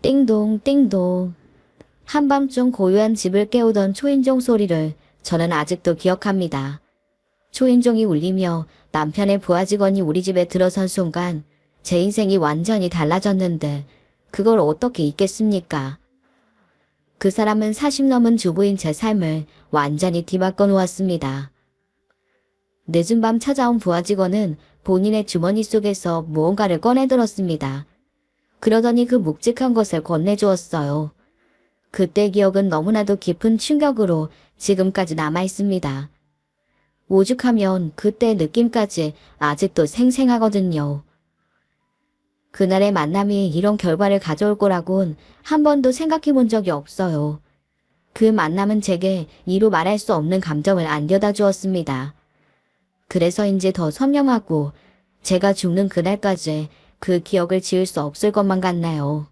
띵동 띵동. 한밤중 고요한 집을 깨우던 초인종 소리를 저는 아직도 기억합니다. 초인종이 울리며 남편의 부하 직원이 우리 집에 들어선 순간 제 인생이 완전히 달라졌는데 그걸 어떻게 잊겠습니까? 그 사람은 40 넘은 주부인 제 삶을 완전히 뒤바꿔 놓았습니다. 늦은 밤 찾아온 부하 직원은 본인의 주머니 속에서 무언가를 꺼내들었습니다. 그러더니 그 묵직한 것을 건네주었어요. 그때 기억은 너무나도 깊은 충격으로 지금까지 남아있습니다. 오죽하면 그때의 느낌까지 아직도 생생하거든요. 그날의 만남이 이런 결과를 가져올 거라곤 한 번도 생각해 본 적이 없어요. 그 만남은 제게 이루 말할 수 없는 감정을 안겨다 주었습니다. 그래서인지 더 선명하고 제가 죽는 그날까지 그 기억을 지울 수 없을 것만 같나요.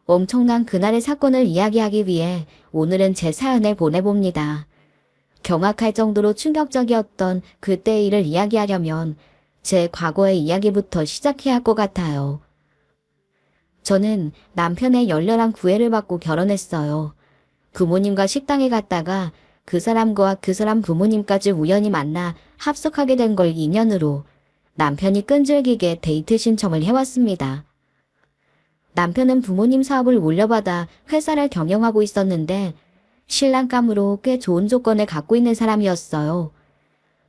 엄청난 그날의 사건을 이야기하기 위해 오늘은 제 사연을 보내봅니다. 경악할 정도로 충격적이었던 그때의 일을 이야기하려면 제 과거의 이야기부터 시작해야 할 것 같아요. 저는 남편의 열렬한 구애를 받고 결혼했어요. 부모님과 식당에 갔다가 그 사람과 그 사람 부모님까지 우연히 만나 합석하게 된 걸 인연으로 남편이 끈질기게 데이트 신청을 해왔습니다. 남편은 부모님 사업을 물려받아 회사를 경영하고 있었는데 신랑감으로 꽤 좋은 조건을 갖고 있는 사람이었어요.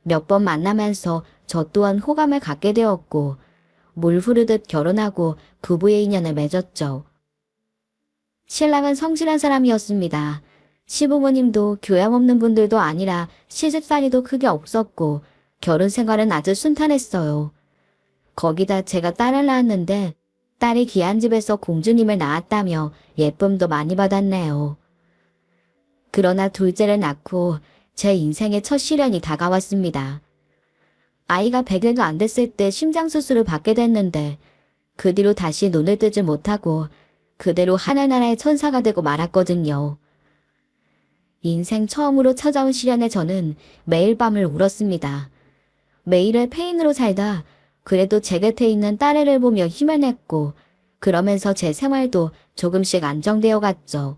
몇 번 만나면서 저 또한 호감을 갖게 되었고 물 흐르듯 결혼하고 부부의 인연을 맺었죠. 신랑은 성실한 사람이었습니다. 시부모님도 교양 없는 분들도 아니라 시집살이도 크게 없었고 결혼 생활은 아주 순탄했어요. 거기다 제가 딸을 낳았는데 딸이 귀한 집에서 공주님을 낳았다며 예쁨도 많이 받았네요. 그러나 둘째를 낳고 제 인생의 첫 시련이 다가왔습니다. 아이가 100일도 안 됐을 때 심장수술을 받게 됐는데 그 뒤로 다시 눈을 뜨지 못하고 그대로 하늘나라의 천사가 되고 말았거든요. 인생 처음으로 찾아온 시련에 저는 매일 밤을 울었습니다. 매일을 페인으로 살다 그래도 제 곁에 있는 딸애를 보며 힘을 냈고 그러면서 제 생활도 조금씩 안정되어 갔죠.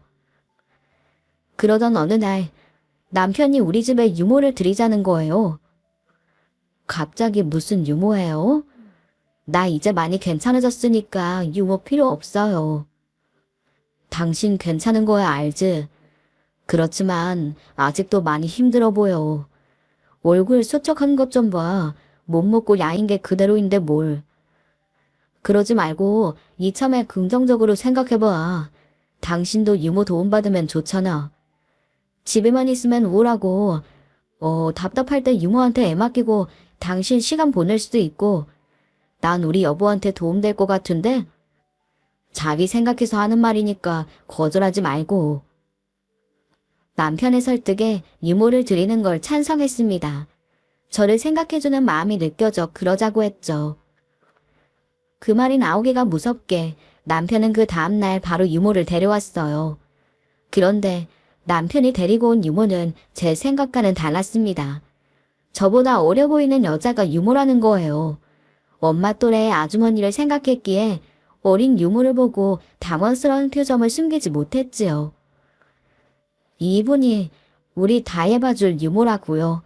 그러던 어느 날 남편이 우리 집에 유모를 드리자는 거예요. 갑자기 무슨 유모예요? 나 이제 많이 괜찮아졌으니까 유모 필요 없어요. 당신 괜찮은 거야 알지? 그렇지만 아직도 많이 힘들어 보여. 얼굴 수척한 것 좀 봐. 못 먹고 야인 게 그대로인데 뭘. 그러지 말고 이참에 긍정적으로 생각해봐. 당신도 유모 도움받으면 좋잖아. 집에만 있으면 우울하고 답답할 때 유모한테 애 맡기고 당신 시간 보낼 수도 있고 난 우리 여보한테 도움될 것 같은데? 자기 생각해서 하는 말이니까 거절하지 말고. 남편의 설득에 유모를 드리는 걸 찬성했습니다. 저를 생각해주는 마음이 느껴져 그러자고 했죠. 그 말이 나오기가 무섭게 남편은 그 다음날 바로 유모를 데려왔어요. 그런데 남편이 데리고 온 유모는 제 생각과는 달랐습니다. 저보다 어려 보이는 여자가 유모라는 거예요. 엄마 또래의 아주머니를 생각했기에 어린 유모를 보고 당황스러운 표정을 숨기지 못했지요. 이분이 우리 다해봐줄 유모라고요.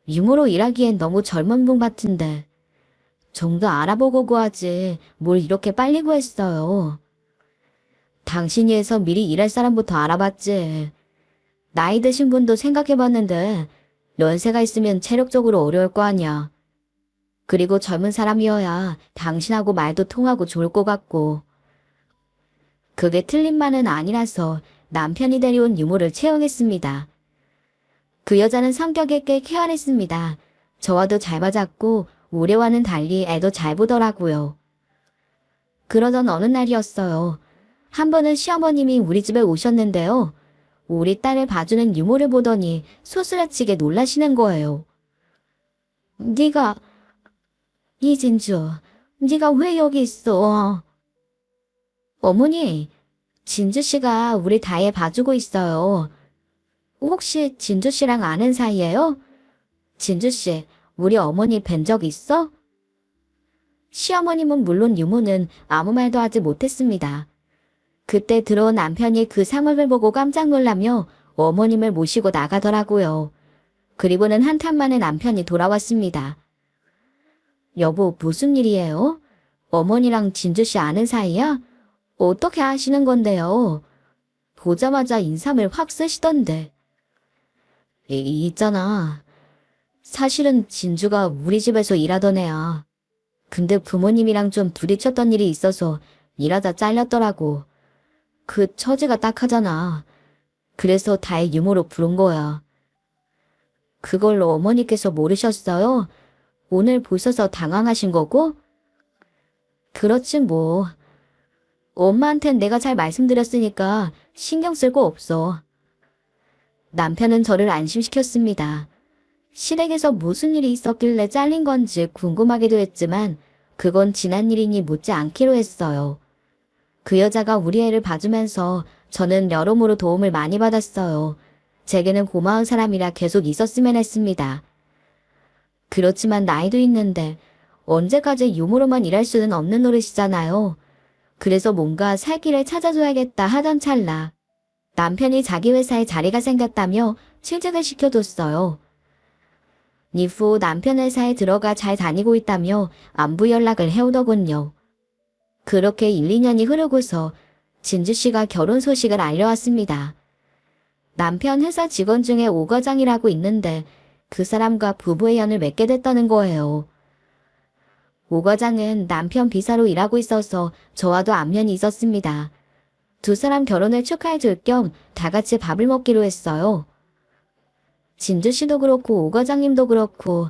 유모로 일하기엔 너무 젊은 분 같은데. 좀 더 알아보고 구하지 뭘 이렇게 빨리 구했어요. 당신이 해서 미리 일할 사람부터 알아봤지. 나이 드신 분도 생각해봤는데 연세가 있으면 체력적으로 어려울 거 아니야. 그리고 젊은 사람이어야 당신하고 말도 통하고 좋을 것 같고. 그게 틀린 말은 아니라서 남편이 데려온 유모를 채용했습니다. 그 여자는 성격이 꽤 쾌활했습니다. 저와도 잘 맞았고 우리와는 달리 애도 잘 보더라고요. 그러던 어느 날이었어요. 한 번은 시어머님이 우리 집에 오셨는데요. 우리 딸을 봐주는 유모를 보더니 소스라치게 놀라시는 거예요. 네가 이진주, 네가 왜 여기 있어? 어머니, 진주씨가 우리 다혜 봐주고 있어요. 혹시 진주씨랑 아는 사이예요? 진주씨, 우리 어머니 뵌 적 있어? 시어머님은 물론 유모는 아무 말도 하지 못했습니다. 그때 들어온 남편이 그 상황을 보고 깜짝 놀라며 어머님을 모시고 나가더라고요. 그리고는 한참 만에 남편이 돌아왔습니다. 여보, 무슨 일이에요? 어머니랑 진주씨 아는 사이야? 어떻게 아시는 건데요? 보자마자 인삼을 확 쓰시던데. 있잖아. 사실은 진주가 우리 집에서 일하던 애야. 근데 부모님이랑 좀 부딪혔던 일이 있어서 일하다 잘렸더라고. 그 처지가 딱하잖아. 그래서 다의 유모로 부른 거야. 그걸 어머니께서 모르셨어요? 오늘 보셔서 당황하신 거고? 그렇지 뭐. 엄마한텐 내가 잘 말씀드렸으니까 신경 쓸 거 없어. 남편은 저를 안심시켰습니다. 시댁에서 무슨 일이 있었길래 잘린 건지 궁금하기도 했지만 그건 지난 일이니 묻지 않기로 했어요. 그 여자가 우리 애를 봐주면서 저는 여러모로 도움을 많이 받았어요. 제게는 고마운 사람이라 계속 있었으면 했습니다. 그렇지만 나이도 있는데 언제까지 유모로만 일할 수는 없는 노릇이잖아요. 그래서 뭔가 살 길을 찾아줘야겠다 하던 찰나 남편이 자기 회사에 자리가 생겼다며 취직을 시켜줬어요. 이후 남편 회사에 들어가 잘 다니고 있다며 안부 연락을 해오더군요. 그렇게 1, 2년이 흐르고서 진주씨가 결혼 소식을 알려왔습니다. 남편 회사 직원 중에 오 과장이라고 있는데 그 사람과 부부의 연을 맺게 됐다는 거예요. 오 과장은 남편 비서로 일하고 있어서 저와도 안면이 있었습니다. 두 사람 결혼을 축하해 줄 겸 다 같이 밥을 먹기로 했어요. 진주 씨도 그렇고 오 과장님도 그렇고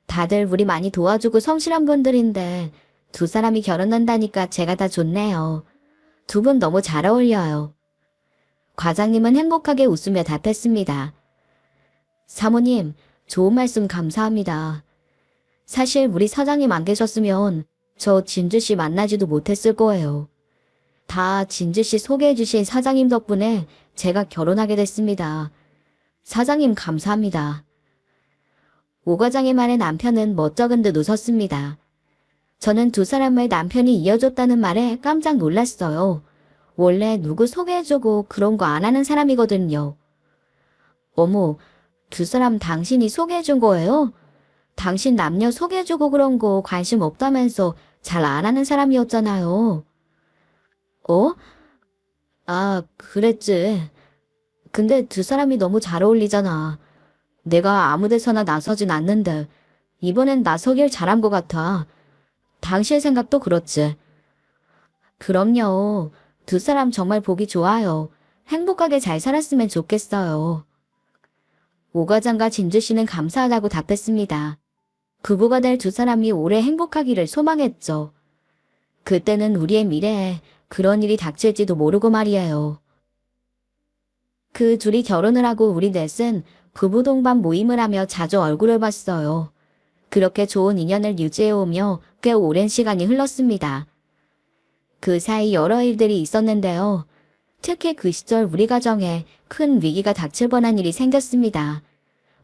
다들 우리 많이 도와주고 성실한 분들인데 두 사람이 결혼한다니까 제가 다 좋네요. 두 분 너무 잘 어울려요. 과장님은 행복하게 웃으며 답했습니다. 사모님, 좋은 말씀 감사합니다. 사실 우리 사장님 안 계셨으면 저 진주 씨 만나지도 못했을 거예요. 다 진주 씨 소개해 주신 사장님 덕분에 제가 결혼하게 됐습니다. 사장님 감사합니다. 오 과장의 말에 남편은 멋쩍은 듯 웃었습니다. 저는 두 사람을 남편이 이어줬다는 말에 깜짝 놀랐어요. 원래 누구 소개해주고 그런 거 안 하는 사람이거든요. 어머, 두 사람 당신이 소개해준 거예요? 당신 남녀 소개해주고 그런 거 관심 없다면서 잘 안 하는 사람이었잖아요. 어? 아, 그랬지. 근데 두 사람이 너무 잘 어울리잖아. 내가 아무 데서나 나서진 않는데 이번엔 나서길 잘한 것 같아. 당시의 생각도 그렇지. 그럼요. 두 사람 정말 보기 좋아요. 행복하게 잘 살았으면 좋겠어요. 오 과장과 진주 씨는 감사하다고 답했습니다. 부부가 될 두 사람이 오래 행복하기를 소망했죠. 그때는 우리의 미래에 그런 일이 닥칠지도 모르고 말이에요. 그 둘이 결혼을 하고 우리 넷은 부부 동반 모임을 하며 자주 얼굴을 봤어요. 그렇게 좋은 인연을 유지해오며 꽤 오랜 시간이 흘렀습니다. 그 사이 여러 일들이 있었는데요. 특히 그 시절 우리 가정에 큰 위기가 닥칠 뻔한 일이 생겼습니다.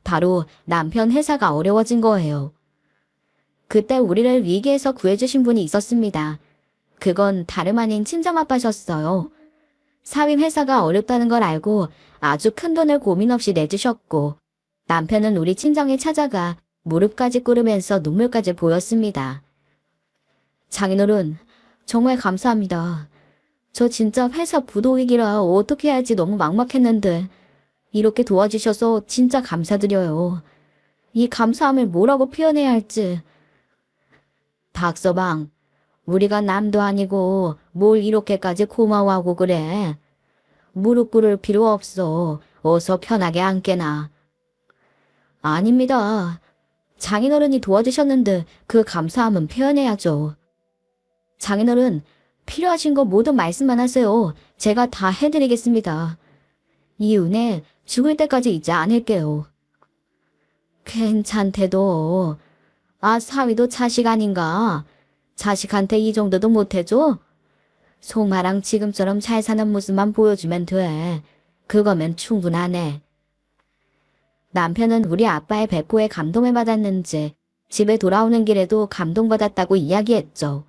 바로 남편 회사가 어려워진 거예요. 그때 우리를 위기에서 구해주신 분이 있었습니다. 그건 다름 아닌 친정아빠셨어요. 사위 회사가 어렵다는 걸 알고 아주 큰 돈을 고민 없이 내주셨고 남편은 우리 친정에 찾아가 무릎까지 꿇으면서 눈물까지 보였습니다. 장인어른, 정말 감사합니다. 저 진짜 회사 부도위기라 어떻게 해야 할지 너무 막막했는데 이렇게 도와주셔서 진짜 감사드려요. 이 감사함을 뭐라고 표현해야 할지. 닥서방, 우리가 남도 아니고 뭘 이렇게까지 고마워하고 그래. 무릎 꿇을 필요 없어. 어서 편하게 앉게나. 아닙니다. 장인어른이 도와주셨는데 그 감사함은 표현해야죠. 장인어른, 필요하신 거 모두 말씀만 하세요. 제가 다 해드리겠습니다. 이 은혜 죽을 때까지 잊지 않을게요. 괜찮대도. 아, 사위도 자식 아닌가? 자식한테 이 정도도 못해줘? 송아랑 지금처럼 잘 사는 모습만 보여주면 돼. 그거면 충분하네. 남편은 우리 아빠의 배포에 감동을 받았는지 집에 돌아오는 길에도 감동받았다고 이야기했죠.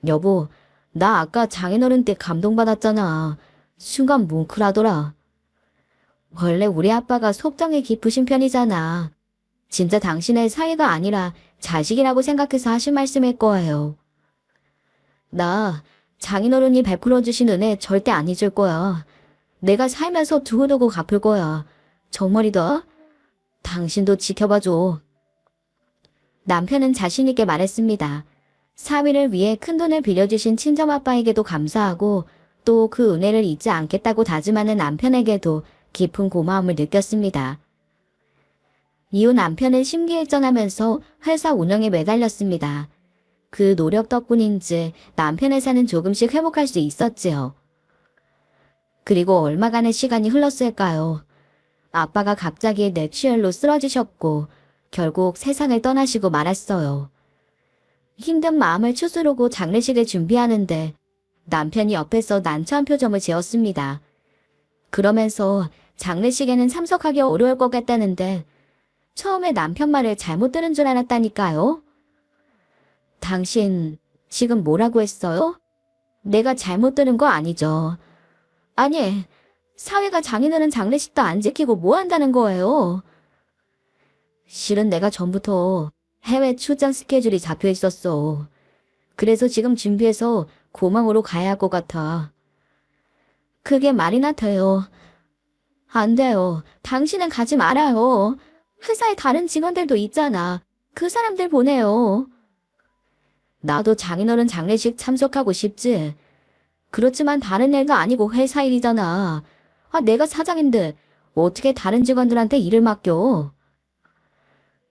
여보, 나 아까 장인어른 때 감동받았잖아. 순간 뭉클하더라. 원래 우리 아빠가 속정이 깊으신 편이잖아. 진짜 당신의 사위가 아니라 자식이라고 생각해서 하신 말씀일 거예요. 나 장인어른이 베풀어 주신 은혜 절대 안 잊을 거야. 내가 살면서 두고두고 갚을 거야. 정말이다. 당신도 지켜봐줘. 남편은 자신있게 말했습니다. 사위를 위해 큰돈을 빌려주신 친정아빠에게도 감사하고 또 그 은혜를 잊지 않겠다고 다짐하는 남편에게도 깊은 고마움을 느꼈습니다. 이후 남편은 심기일전하면서 회사 운영에 매달렸습니다. 그 노력 덕분인지 남편 회사는 조금씩 회복할 수 있었지요. 그리고 얼마간의 시간이 흘렀을까요? 아빠가 갑자기 뇌출혈로 쓰러지셨고 결국 세상을 떠나시고 말았어요. 힘든 마음을 추스르고 장례식을 준비하는데 남편이 옆에서 난처한 표정을 지었습니다. 그러면서 장례식에는 참석하기 어려울 것 같다는데 처음에 남편 말을 잘못 들은 줄 알았다니까요. 당신 지금 뭐라고 했어요? 내가 잘못 들은 거 아니죠? 아니, 사회가 장인어른 장례식도 안 지키고 뭐 한다는 거예요? 실은 내가 전부터 해외 출장 스케줄이 잡혀 있었어. 그래서 지금 준비해서 고망으로 가야 할 것 같아. 그게 말이나 돼요. 안 돼요. 당신은 가지 말아요. 회사에 다른 직원들도 있잖아. 그 사람들 보내요. 나도 장인어른 장례식 참석하고 싶지. 그렇지만 다른 일도 아니고 회사 일이잖아. 내가 사장인데 어떻게 다른 직원들한테 일을 맡겨?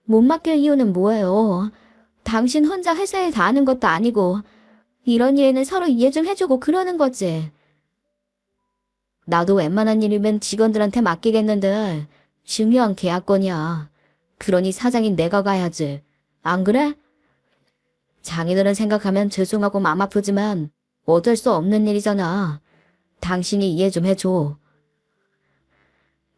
못 맡길 이유는 뭐예요? 당신 혼자 회사 일 다 하는 것도 아니고 이런 일에는 서로 이해 좀 해주고 그러는 거지. 나도 웬만한 일이면 직원들한테 맡기겠는데 중요한 계약건이야. 그러니 사장인 내가 가야지. 안 그래? 장인어른 생각하면 죄송하고 마음 아프지만 어쩔 수 없는 일이잖아. 당신이 이해 좀 해줘.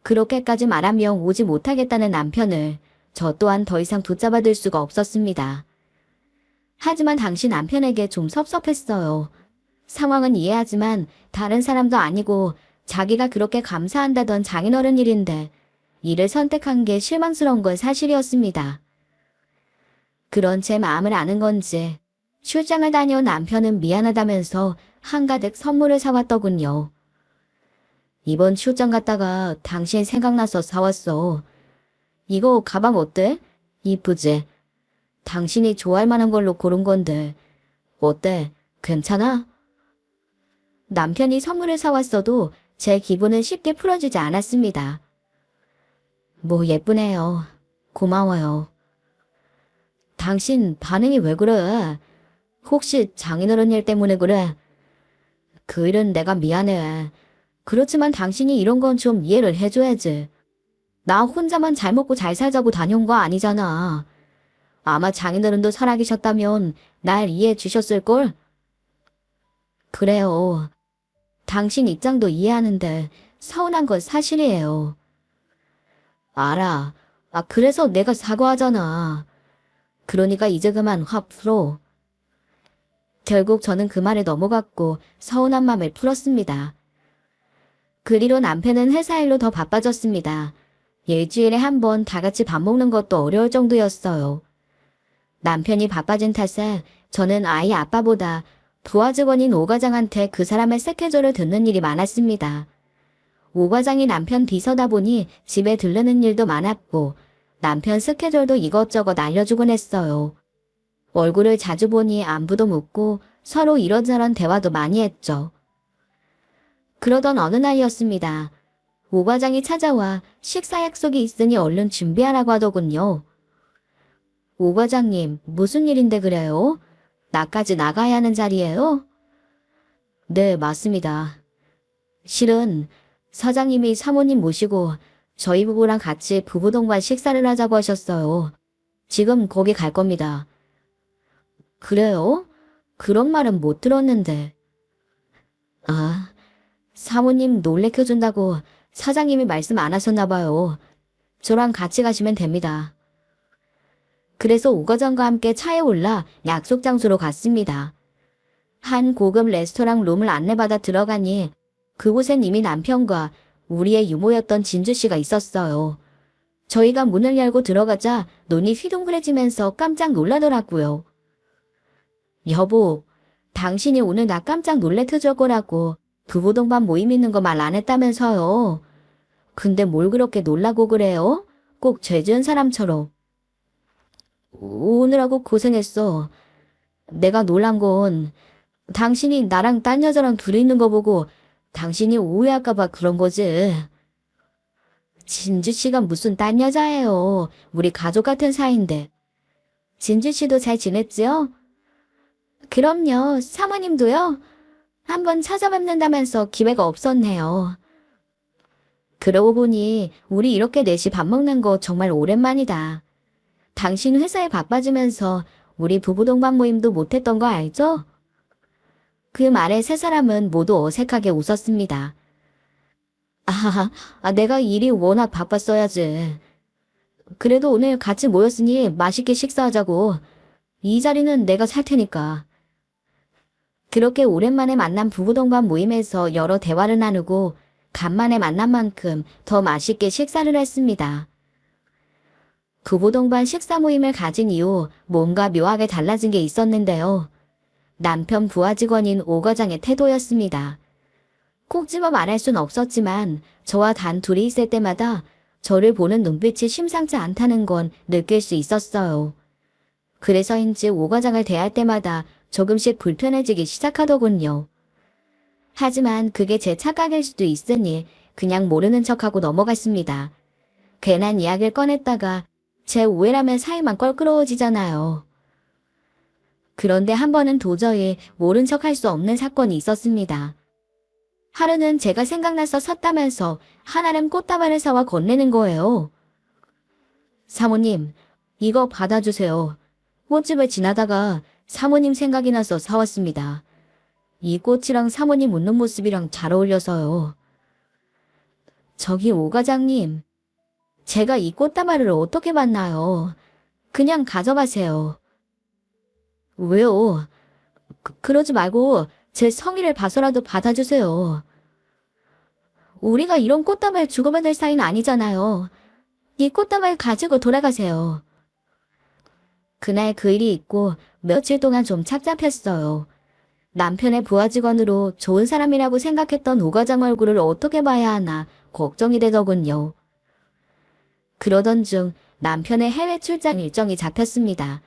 그렇게까지 말하며 오지 못하겠다는 남편을 저 또한 더 이상 붙잡아둘 수가 없었습니다. 하지만 당시 남편에게 좀 섭섭했어요. 상황은 이해하지만 다른 사람도 아니고 자기가 그렇게 감사한다던 장인어른 일인데 이를 선택한 게 실망스러운 건 사실이었습니다. 그런 제 마음을 아는 건지 출장을 다녀온 남편은 미안하다면서 한가득 선물을 사왔더군요. 이번 출장 갔다가 당신 생각나서 사왔어. 이거 가방 어때? 이쁘지? 당신이 좋아할 만한 걸로 고른 건데 어때? 괜찮아? 남편이 선물을 사왔어도 제 기분은 쉽게 풀어지지 않았습니다. 뭐 예쁘네요. 고마워요. 당신 반응이 왜 그래? 혹시 장인어른 일 때문에 그래? 그 일은 내가 미안해. 그렇지만 당신이 이런 건 좀 이해를 해줘야지. 나 혼자만 잘 먹고 잘 살자고 다녀온 거 아니잖아. 아마 장인어른도 살아계셨다면 날 이해해 주셨을걸? 그래요. 당신 입장도 이해하는데 서운한 건 사실이에요. 알아. 그래서 내가 사과하잖아. 그러니까 이제 그만 화 풀어. 결국 저는 그 말에 넘어갔고 서운한 마음을 풀었습니다. 그리로 남편은 회사 일로 더 바빠졌습니다. 일주일에 한 번 다 같이 밥 먹는 것도 어려울 정도였어요. 남편이 바빠진 탓에 저는 아이 아빠보다 부하 직원인 오 과장한테 그 사람의 스케줄을 듣는 일이 많았습니다. 오 과장이 남편 비서다 보니 집에 들르는 일도 많았고 남편 스케줄도 이것저것 알려주곤 했어요. 얼굴을 자주 보니 안부도 묻고 서로 이런저런 대화도 많이 했죠. 그러던 어느 날이었습니다. 오 과장이 찾아와 식사 약속이 있으니 얼른 준비하라고 하더군요. 오 과장님, 무슨 일인데 그래요? 나까지 나가야 하는 자리예요? 네, 맞습니다. 실은 사장님이 사모님 모시고 저희 부부랑 같이 부부동반 식사를 하자고 하셨어요. 지금 거기 갈 겁니다. 그래요? 그런 말은 못 들었는데. 사모님 놀래켜준다고 사장님이 말씀 안 하셨나 봐요. 저랑 같이 가시면 됩니다. 그래서 오 과장과 함께 차에 올라 약속 장소로 갔습니다. 한 고급 레스토랑 룸을 안내받아 들어가니 그곳엔 이미 남편과 우리의 유모였던 진주 씨가 있었어요. 저희가 문을 열고 들어가자 눈이 휘둥그레지면서 깜짝 놀라더라고요. 여보, 당신이 오늘 나 깜짝 놀래켜줄 거라고 부부동반 모임 있는 거 말 안 했다면서요. 근데 뭘 그렇게 놀라고 그래요? 꼭 죄 지은 사람처럼. 오느라고 고생했어. 내가 놀란 건 당신이 나랑 딴 여자랑 둘이 있는 거 보고 당신이 오해할까봐 그런 거지. 진주 씨가 무슨 딴 여자예요. 우리 가족 같은 사이인데. 진주 씨도 잘 지냈지요? 그럼요. 사모님도요? 한번 찾아뵙는다면서 기회가 없었네요. 그러고 보니 우리 이렇게 넷이 밥 먹는 거 정말 오랜만이다. 당신 회사에 바빠지면서 우리 부부 동반 모임도 못했던 거 알죠? 그 말에 세 사람은 모두 어색하게 웃었습니다. 내가 일이 워낙 바빴어야지. 그래도 오늘 같이 모였으니 맛있게 식사하자고. 이 자리는 내가 살 테니까. 그렇게 오랜만에 만난 부부 동반 모임에서 여러 대화를 나누고 간만에 만난 만큼 더 맛있게 식사를 했습니다. 부부 동반 식사 모임을 가진 이후 뭔가 묘하게 달라진 게 있었는데요. 남편 부하 직원인 오 과장의 태도였습니다. 콕 집어 말할 순 없었지만 저와 단 둘이 있을 때마다 저를 보는 눈빛이 심상치 않다는 건 느낄 수 있었어요. 그래서인지 오 과장을 대할 때마다 조금씩 불편해지기 시작하더군요. 하지만 그게 제 착각일 수도 있으니 그냥 모르는 척하고 넘어갔습니다. 괜한 이야기를 꺼냈다가 제 오해라면 사이만 껄끄러워지잖아요. 그런데 한 번은 도저히 모른 척할 수 없는 사건이 있었습니다. 하루는 제가 생각나서 섰다면서 한아름 꽃다발을 사와 건네는 거예요. 사모님, 이거 받아주세요. 꽃집을 지나다가 사모님 생각이 나서 사왔습니다. 이 꽃이랑 사모님 웃는 모습이랑 잘 어울려서요. 저기 오 과장님, 제가 이 꽃다발을 어떻게 받나요? 그냥 가져가세요. 왜요? 그러지 말고 제 성의를 봐서라도 받아주세요. 우리가 이런 꽃다발 주고받을 사이는 아니잖아요. 이 꽃다발 가지고 돌아가세요. 그날 그 일이 있고 며칠 동안 좀 착잡했어요. 남편의 부하 직원으로 좋은 사람이라고 생각했던 오 과장 얼굴을 어떻게 봐야 하나 걱정이 되더군요. 그러던 중 남편의 해외 출장 일정이 잡혔습니다.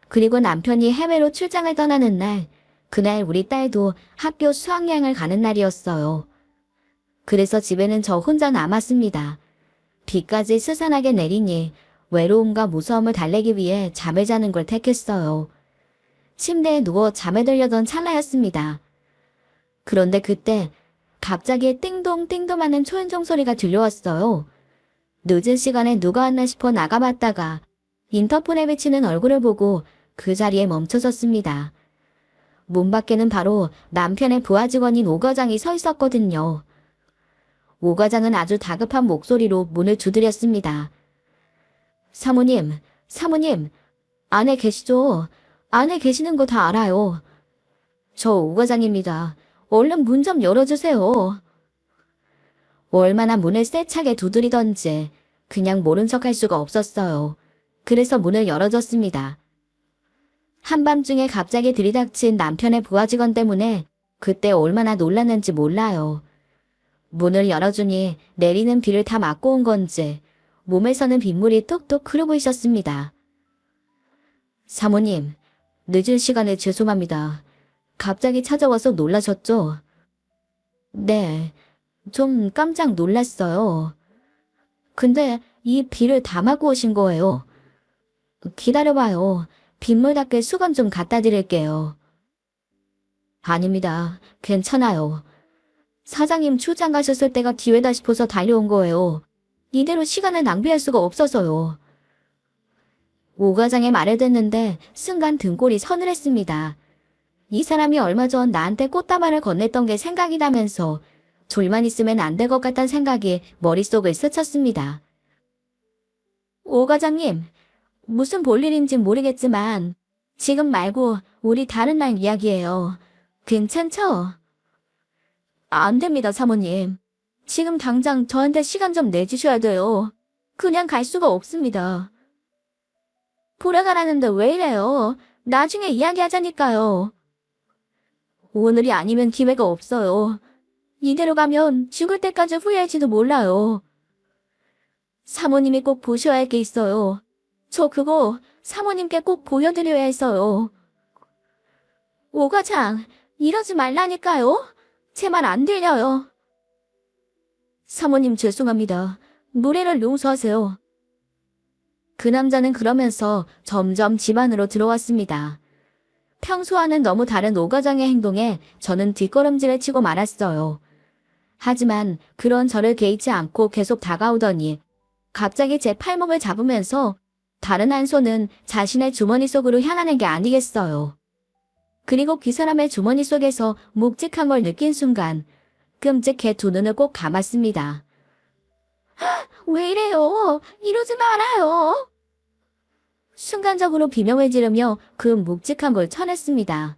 그리고 남편이 해외로 출장을 떠나는 날, 그날 우리 딸도 학교 수학여행을 가는 날이었어요. 그래서 집에는 저 혼자 남았습니다. 비까지 스산하게 내리니 외로움과 무서움을 달래기 위해 잠을 자는 걸 택했어요. 침대에 누워 잠에 들려던 찰나였습니다. 그런데 그때 갑자기 띵동띵동 하는 초인종 소리가 들려왔어요. 늦은 시간에 누가 왔나 싶어 나가봤다가 인터폰에 비치는 얼굴을 보고 그 자리에 멈춰섰습니다. 문 밖에는 바로 남편의 부하 직원인 오 과장이 서 있었거든요. 오 과장은 아주 다급한 목소리로 문을 두드렸습니다. 사모님, 사모님, 안에 계시죠? 안에 계시는 거 다 알아요. 저 오 과장입니다. 얼른 문 좀 열어주세요. 얼마나 문을 세차게 두드리던지 그냥 모른 척할 수가 없었어요. 그래서 문을 열어줬습니다. 한밤중에 갑자기 들이닥친 남편의 부하 직원 때문에 그때 얼마나 놀랐는지 몰라요. 문을 열어주니 내리는 비를 다 맞고 온 건지 몸에서는 빗물이 뚝뚝 흐르고 있었습니다. 사모님, 늦은 시간에 죄송합니다. 갑자기 찾아와서 놀라셨죠? 네, 좀 깜짝 놀랐어요. 근데 이 비를 다 맞고 오신 거예요. 기다려봐요. 빗물 닦을 수건 좀 갖다 드릴게요. 아닙니다. 괜찮아요. 사장님 출장 가셨을 때가 기회다 싶어서 달려온 거예요. 이대로 시간을 낭비할 수가 없어서요. 오 과장의 말을 듣는데 순간 등골이 서늘했습니다. 이 사람이 얼마 전 나한테 꽃다발을 건넸던 게 생각이 나면서 둘만 있으면 안 될 것 같다는 생각이 머릿속을 스쳤습니다. 오 과장님, 무슨 볼일인지 모르겠지만 지금 말고 우리 다른 날 이야기예요. 괜찮죠? 안 됩니다, 사모님. 지금 당장 저한테 시간 좀 내주셔야 돼요. 그냥 갈 수가 없습니다. 보러 가라는데 왜 이래요? 나중에 이야기하자니까요. 오늘이 아니면 기회가 없어요. 이대로 가면 죽을 때까지 후회할지도 몰라요. 사모님이 꼭 보셔야 할 게 있어요. 저 그거 사모님께 꼭 보여드려야 해서요. 오 과장, 이러지 말라니까요. 제 말 안 들려요. 사모님 죄송합니다. 무례를 용서하세요. 그 남자는 그러면서 점점 집 안으로 들어왔습니다. 평소와는 너무 다른 오 과장의 행동에 저는 뒷걸음질을 치고 말았어요. 하지만 그런 저를 개의치 않고 계속 다가오더니 갑자기 제 팔목을 잡으면서 다른 한 손은 자신의 주머니 속으로 향하는 게 아니겠어요. 그리고 그 사람의 주머니 속에서 묵직한 걸 느낀 순간 끔찍해 두 눈을 꼭 감았습니다. 왜 이래요? 이러지 말아요. 순간적으로 비명을 지르며 그 묵직한 걸 쳐냈습니다.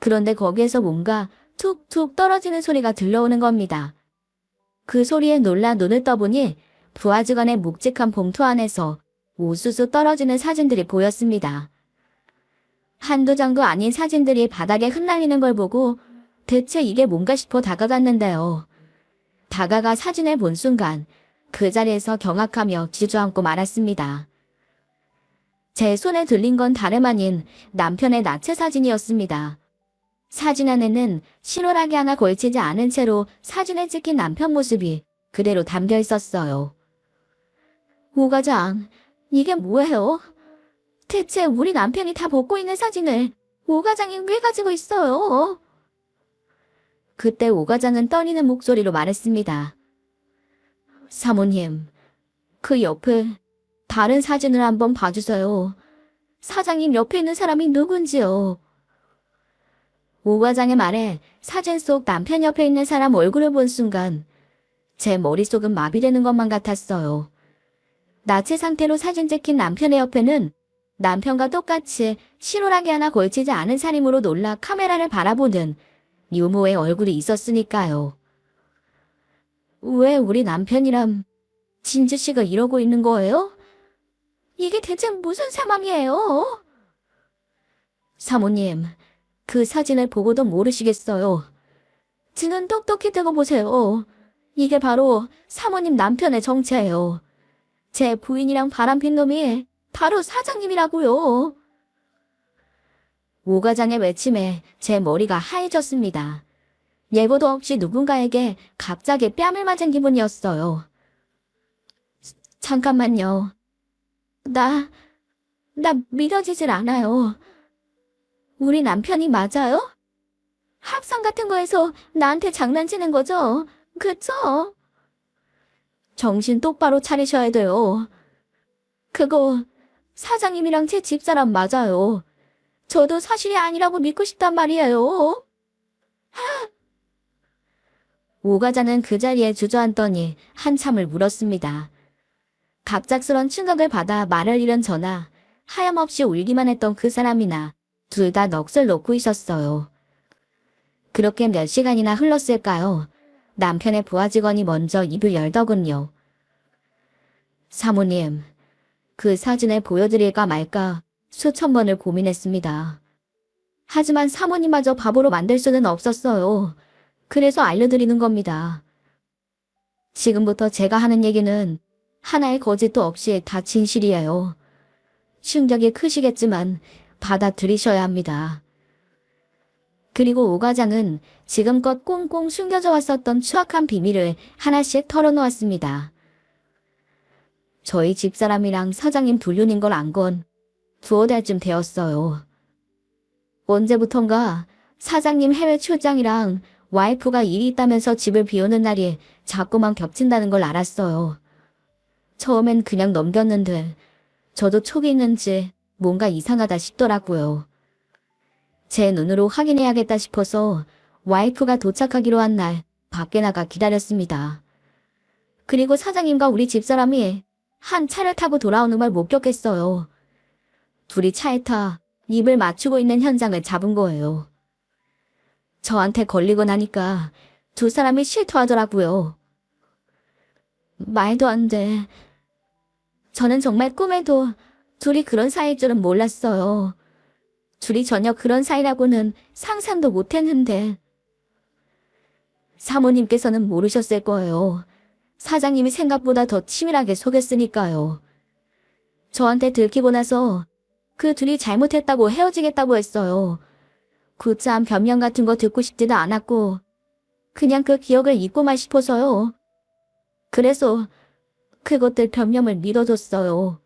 그런데 거기에서 뭔가 툭툭 떨어지는 소리가 들려오는 겁니다. 그 소리에 놀라 눈을 떠보니 부하직원의 묵직한 봉투 안에서 우수수 떨어지는 사진들이 보였습니다. 한두 장도 아닌 사진들이 바닥에 흩날리는 걸 보고 대체 이게 뭔가 싶어 다가갔는데요. 다가가 사진을 본 순간 그 자리에서 경악하며 주저앉고 말았습니다. 제 손에 들린 건 다름 아닌 남편의 나체 사진이었습니다. 사진 안에는 실오라기 하나 걸치지 않은 채로 사진에 찍힌 남편 모습이 그대로 담겨 있었어요. 오 과장, 이게 뭐예요? 대체 우리 남편이 다 벗고 있는 사진을 오 과장이 왜 가지고 있어요? 그때 오 과장은 떨리는 목소리로 말했습니다. 사모님, 그 옆에 다른 사진을 한번 봐주세요. 사장님 옆에 있는 사람이 누군지요? 오 과장의 말에 사진 속 남편 옆에 있는 사람 얼굴을 본 순간 제 머릿속은 마비되는 것만 같았어요. 나체 상태로 사진 찍힌 남편의 옆에는 남편과 똑같이 실오라기 하나 걸치지 않은 살인으로 놀라 카메라를 바라보는 유모의 얼굴이 있었으니까요. 왜 우리 남편이랑 진주 씨가 이러고 있는 거예요? 이게 대체 무슨 상황이에요? 사모님, 그 사진을 보고도 모르시겠어요. 지는 똑똑히 뜨고 보세요. 이게 바로 사모님 남편의 정체예요. 제 부인이랑 바람핀 놈이 바로 사장님이라고요. 오 과장의 외침에 제 머리가 하얘졌습니다. 예고도 없이 누군가에게 갑자기 뺨을 맞은 기분이었어요. 잠깐만요. 나 믿어지질 않아요. 우리 남편이 맞아요? 합성 같은 거에서 나한테 장난치는 거죠? 그쵸? 정신 똑바로 차리셔야 돼요. 그거 사장님이랑 제 집사람 맞아요. 저도 사실이 아니라고 믿고 싶단 말이에요. 오 과장은 그 자리에 주저앉더니 한참을 물었습니다. 갑작스런 충격을 받아 말을 잃은 저나 하염없이 울기만 했던 그 사람이나 둘 다 넋을 놓고 있었어요. 그렇게 몇 시간이나 흘렀을까요? 남편의 부하 직원이 먼저 입을 열더군요. 사모님, 그 사진을 보여드릴까 말까 수천 번을 고민했습니다. 하지만 사모님마저 바보로 만들 수는 없었어요. 그래서 알려드리는 겁니다. 지금부터 제가 하는 얘기는 하나의 거짓도 없이 다 진실이에요. 충격이 크시겠지만 받아들이셔야 합니다. 그리고 오 과장은 지금껏 꽁꽁 숨겨져 왔었던 추악한 비밀을 하나씩 털어놓았습니다. 저희 집사람이랑 사장님 불륜인 걸 안 건 두어 달쯤 되었어요. 언제부턴가 사장님 해외 출장이랑 와이프가 일이 있다면서 집을 비우는 날이 자꾸만 겹친다는 걸 알았어요. 처음엔 그냥 넘겼는데 저도 촉이 있는지 뭔가 이상하다 싶더라고요. 제 눈으로 확인해야겠다 싶어서 와이프가 도착하기로 한 날 밖에 나가 기다렸습니다. 그리고 사장님과 우리 집사람이 한 차를 타고 돌아오는 걸 목격했어요. 둘이 차에 타 입을 맞추고 있는 현장을 잡은 거예요. 저한테 걸리고 나니까 두 사람이 실토하더라고요. 말도 안 돼. 저는 정말 꿈에도 둘이 그런 사이일 줄은 몰랐어요. 둘이 전혀 그런 사이라고는 상상도 못했는데. 사모님께서는 모르셨을 거예요. 사장님이 생각보다 더 치밀하게 속였으니까요. 저한테 들키고 나서 그 둘이 잘못했다고 헤어지겠다고 했어요. 구차한 변명 같은 거 듣고 싶지도 않았고 그냥 그 기억을 잊고만 싶어서요. 그래서 그것들 변명을 믿어줬어요.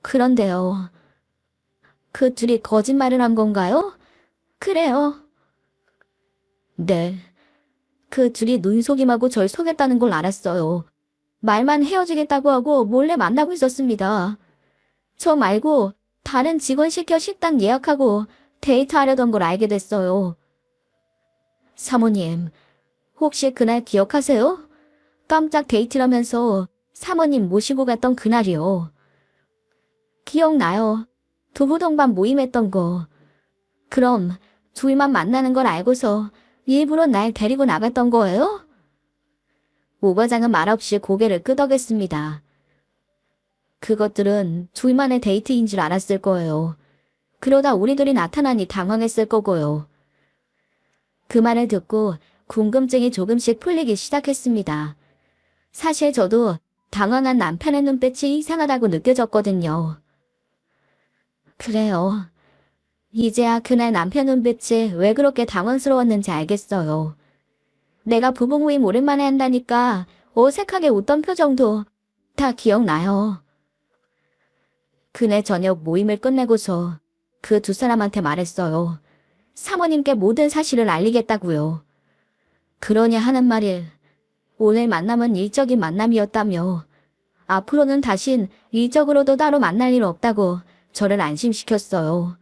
그런데요. 그 둘이 거짓말을 한 건가요? 그래요. 네. 그 둘이 눈속임하고 절 속였다는 걸 알았어요. 말만 헤어지겠다고 하고 몰래 만나고 있었습니다. 저 말고 다른 직원 시켜 식당 예약하고 데이트하려던 걸 알게 됐어요. 사모님, 혹시 그날 기억하세요? 깜짝 데이트라면서 사모님 모시고 갔던 그날이요. 기억나요. 두부 동반 모임했던 거. 그럼 둘만 만나는 걸 알고서 일부러 날 데리고 나갔던 거예요? 오 과장은 말없이 고개를 끄덕였습니다. 그것들은 둘만의 데이트인 줄 알았을 거예요. 그러다 우리들이 나타나니 당황했을 거고요. 그 말을 듣고 궁금증이 조금씩 풀리기 시작했습니다. 사실 저도 당황한 남편의 눈빛이 이상하다고 느껴졌거든요. 그래요. 이제야 그날 남편 눈빛이 왜 그렇게 당황스러웠는지 알겠어요. 내가 부부 모임 오랜만에 한다니까 어색하게 웃던 표정도 다 기억나요. 그날 저녁 모임을 끝내고서 그 두 사람한테 말했어요. 사모님께 모든 사실을 알리겠다고요. 그러냐 하는 말이 오늘 만남은 일적인 만남이었다며 앞으로는 다신 일적으로도 따로 만날 일 없다고 저를 안심시켰어요.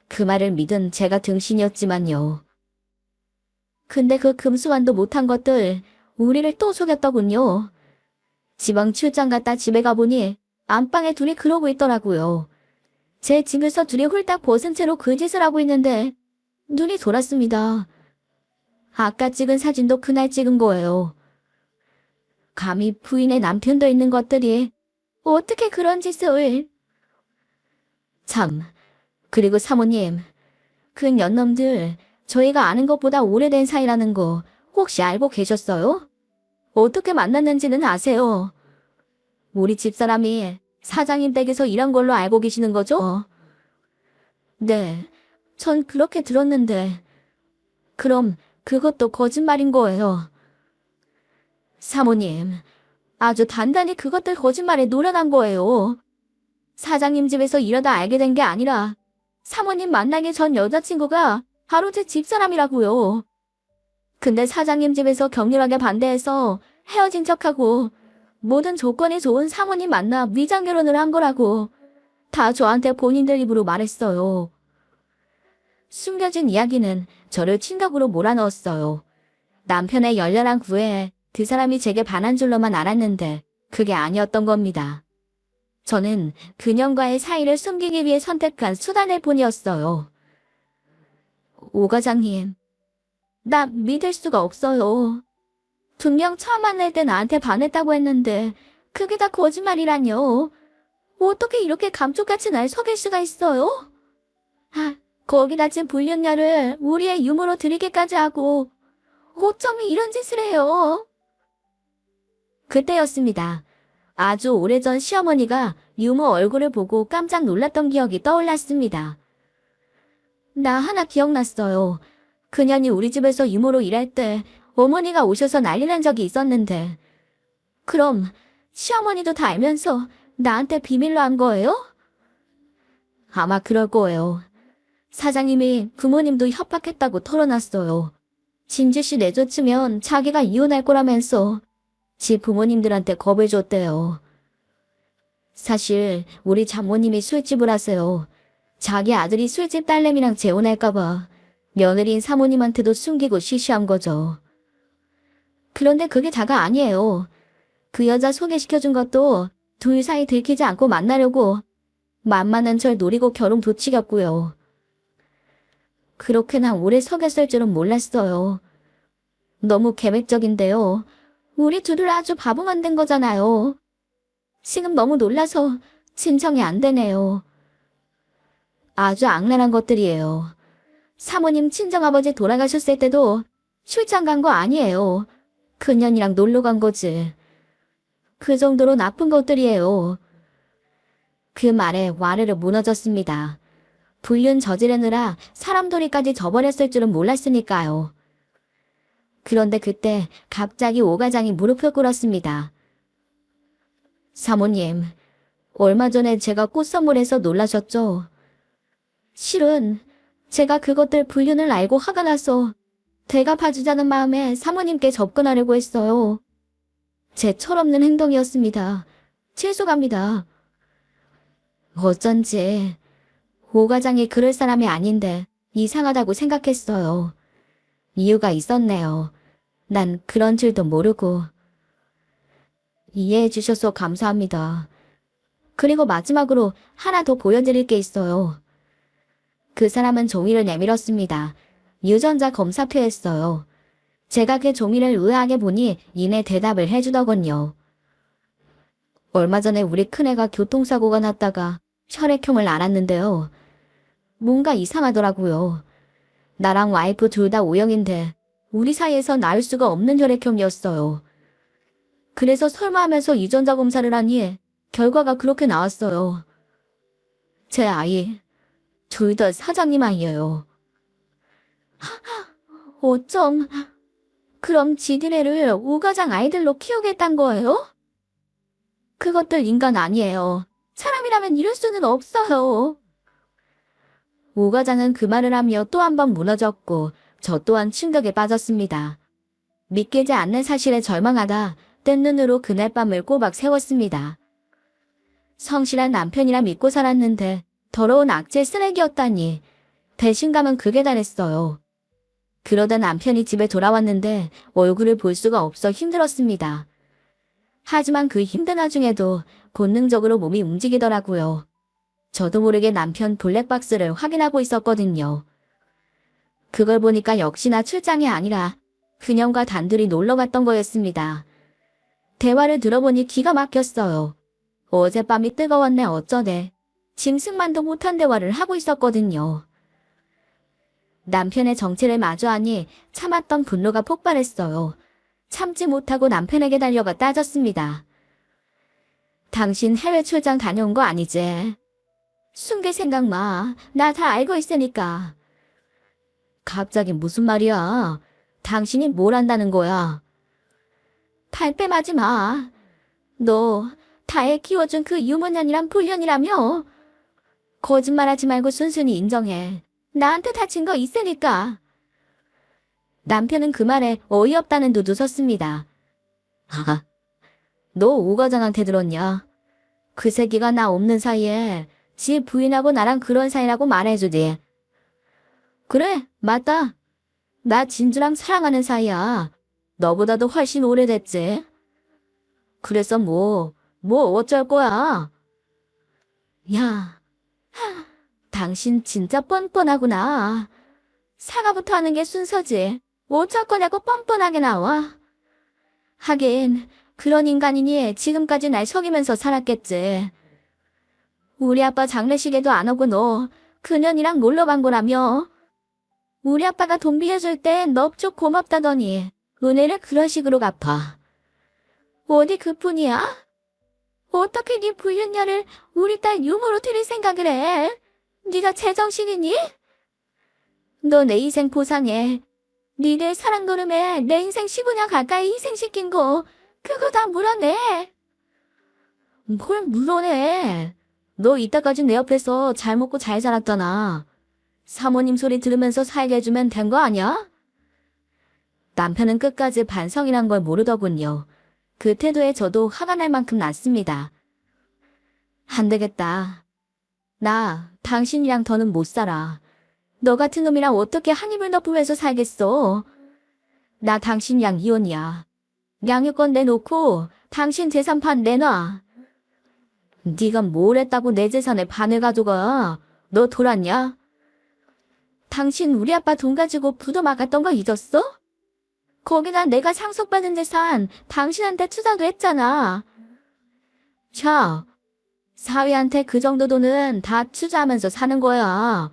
그 말을 믿은 제가 등신이었지만요. 근데 그 금수완도 못한 것들 우리를 또 속였더군요. 지방 출장 갔다 집에 가보니 안방에 둘이 그러고 있더라고요. 제 집에서 둘이 홀딱 벗은 채로 그 짓을 하고 있는데 눈이 돌았습니다. 아까 찍은 사진도 그날 찍은 거예요. 감히 부인의 남편도 있는 것들이 어떻게 그런 짓을... 참, 그리고 사모님, 그 년놈들 저희가 아는 것보다 오래된 사이라는 거 혹시 알고 계셨어요? 어떻게 만났는지는 아세요? 우리 집사람이 사장님 댁에서 일한 걸로 알고 계시는 거죠? 네, 전 그렇게 들었는데 그럼 그것도 거짓말인 거예요. 사모님, 아주 단단히 그것들 거짓말에 노련한 거예요. 사장님 집에서 일하다 알게 된 게 아니라 사모님 만나기 전 여자친구가 바로 제 집사람이라고요. 근데 사장님 집에서 격렬하게 반대해서 헤어진 척하고 모든 조건이 좋은 사모님 만나 위장 결혼을 한 거라고 다 저한테 본인들 입으로 말했어요. 숨겨진 이야기는 저를 침각으로 몰아넣었어요. 남편의 열렬한 구애에 그 사람이 제게 반한 줄로만 알았는데 그게 아니었던 겁니다. 저는 그녀과의 사이를 숨기기 위해 선택한 수단일 뿐이었어요. 오 과장님, 나 믿을 수가 없어요. 분명 처음 만날 때 나한테 반했다고 했는데 그게 다 거짓말이라뇨. 어떻게 이렇게 감쪽같이 날 속일 수가 있어요? 거기다 지금 불륜녀를 우리의 유모로 들이기까지 하고 어쩜 이런 짓을 해요? 그때였습니다. 아주 오래전 시어머니가 유모 얼굴을 보고 깜짝 놀랐던 기억이 떠올랐습니다. 나 하나 기억났어요. 그년이 우리 집에서 유모로 일할 때 어머니가 오셔서 난리 난 적이 있었는데 그럼 시어머니도 다 알면서 나한테 비밀로 한 거예요? 아마 그럴 거예요. 사장님이 부모님도 협박했다고 털어놨어요. 진주씨 내쫓으면 자기가 이혼할 거라면서 지 부모님들한테 겁을 줬대요. 사실 우리 장모님이 술집을 하세요. 자기 아들이 술집 딸내미랑 재혼할까봐 며느리인 사모님한테도 숨기고 시시한 거죠. 그런데 그게 다가 아니에요. 그 여자 소개시켜준 것도 둘 사이 들키지 않고 만나려고 만만한 절 노리고 결혼 부추겼고요. 그렇게나 오래 속였을 줄은 몰랐어요. 너무 계획적인데요. 우리 둘을 아주 바보 만든 거잖아요. 지금 너무 놀라서 진정이 안 되네요. 아주 악랄한 것들이에요. 사모님 친정아버지 돌아가셨을 때도 출장 간 거 아니에요. 그년이랑 놀러 간 거지. 그 정도로 나쁜 것들이에요. 그 말에 와르르 무너졌습니다. 불륜 저지르느라 사람돌이까지 져버렸을 줄은 몰랐으니까요. 그런데 그때 갑자기 오과장이 무릎을 꿇었습니다. 사모님, 얼마 전에 제가 꽃 선물해서 놀라셨죠? 실은 제가 그것들 불륜을 알고 화가 나서 대갚아주자는 마음에 사모님께 접근하려고 했어요. 제 철없는 행동이었습니다. 죄송합니다. 어쩐지 오 과장이 그럴 사람이 아닌데 이상하다고 생각했어요. 이유가 있었네요. 난 그런 줄도 모르고. 이해해 주셔서 감사합니다. 그리고 마지막으로 하나 더 보여드릴 게 있어요. 그 사람은 종이를 내밀었습니다. 유전자 검사표였어요. 제가 그 종이를 의아하게 보니 이내 대답을 해주더군요. 얼마 전에 우리 큰애가 교통사고가 났다가 혈액형을 알았는데요. 뭔가 이상하더라고요. 나랑 와이프 둘 다 O형인데 우리 사이에서 나을 수가 없는 혈액형이었어요. 그래서 설마 하면서 유전자 검사를 하니 결과가 그렇게 나왔어요. 제 아이, 둘 다 사장님 아이예요. 어쩜, 그럼 지들애를 오가장 아이들로 키우겠단 거예요? 그것들 인간 아니에요. 사람이라면 이럴 수는 없어요. 오과장은 그 말을 하며 또 한 번 무너졌고 저 또한 충격에 빠졌습니다. 믿기지 않는 사실에 절망하다 뜬 눈으로 그날 밤을 꼬박 세웠습니다. 성실한 남편이라 믿고 살았는데 더러운 악질 쓰레기였다니 배신감은 극에 달했어요. 그러다 남편이 집에 돌아왔는데 얼굴을 볼 수가 없어 힘들었습니다. 하지만 그 힘든 와중에도 본능적으로 몸이 움직이더라고요. 저도 모르게 남편 블랙박스를 확인하고 있었거든요. 그걸 보니까 역시나 출장이 아니라 그녀가 단둘이 놀러 갔던 거였습니다. 대화를 들어보니 기가 막혔어요. 어젯밤이 뜨거웠네 어쩌네. 짐승만도 못한 대화를 하고 있었거든요. 남편의 정체를 마주하니 참았던 분노가 폭발했어요. 참지 못하고 남편에게 달려가 따졌습니다. 당신 해외 출장 다녀온 거 아니지? 숨길 생각 마. 나 다 알고 있으니까. 갑자기 무슨 말이야? 당신이 뭘 안다는 거야? 발뺌하지 마. 너 다애 키워준 그 유모년이랑 불륜이라며? 거짓말하지 말고 순순히 인정해. 나한테 다친 거 있으니까. 남편은 그 말에 어이없다는 듯 웃었습니다. 아, 너 오 과장한테 들었냐? 그 새끼가 나 없는 사이에 지 부인하고 나랑 그런 사이라고 말해주지. 그래, 맞다. 나 진주랑 사랑하는 사이야. 너보다도 훨씬 오래됐지. 그래서 뭐 어쩔 거야? 야, 당신 진짜 뻔뻔하구나. 사과부터 하는 게 순서지. 어쩔 거냐고 뻔뻔하게 나와. 하긴 그런 인간이니 지금까지 날 속이면서 살았겠지. 우리 아빠 장례식에도 안 오고 너 그년이랑 놀러 간 거라며. 우리 아빠가 돈 빌려줄 때 넙죽 고맙다더니 은혜를 그런 식으로 갚아. 어디 그뿐이야? 어떻게 네 불륜녀를 우리 딸 유모로 들일 생각을 해? 네가 제정신이니? 너 내 인생 보상해. 니네 사랑 노름에 내 인생 15년 가까이 희생시킨 거 그거 다 물어내. 뭘 물어내? 너 이따까지 내 옆에서 잘 먹고 잘 살았잖아. 사모님 소리 들으면서 살게 해주면 된 거 아니야? 남편은 끝까지 반성이란 걸 모르더군요. 그 태도에 저도 화가 날 만큼 났습니다. 안 되겠다. 나 당신이랑 더는 못 살아. 너 같은 놈이랑 어떻게 한 입을 덮으면서 살겠어. 나 당신이랑 이혼이야. 양육권 내놓고 당신 재산판 내놔. 네가 뭘 했다고 내 재산의 반을 가져가. 너 돌았냐? 당신 우리 아빠 돈 가지고 부도 막았던 거 잊었어? 거기다 내가 상속받은 재산 당신한테 투자도 했잖아. 자, 사위한테 그 정도 돈은 다 투자하면서 사는 거야.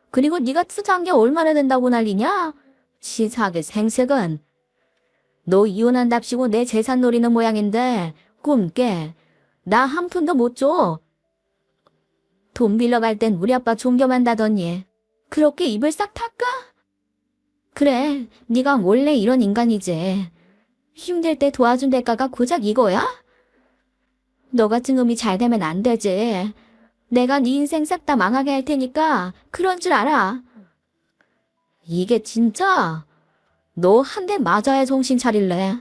그리고 네가 투자한 게 얼마나 된다고 난리냐? 치사하게 생색은. 너 이혼한답시고 내 재산 노리는 모양인데 꿈 깨. 나 한 푼도 못 줘. 돈 빌려갈 땐 우리 아빠 존경한다더니 그렇게 입을 싹 닦아? 그래, 네가 원래 이런 인간이지. 힘들 때 도와준 대가가 고작 이거야? 너 같은 놈이 잘 되면 안 되지. 내가 네 인생 싹 다 망하게 할 테니까 그런 줄 알아. 이게 진짜? 너 한 대 맞아야 정신 차릴래.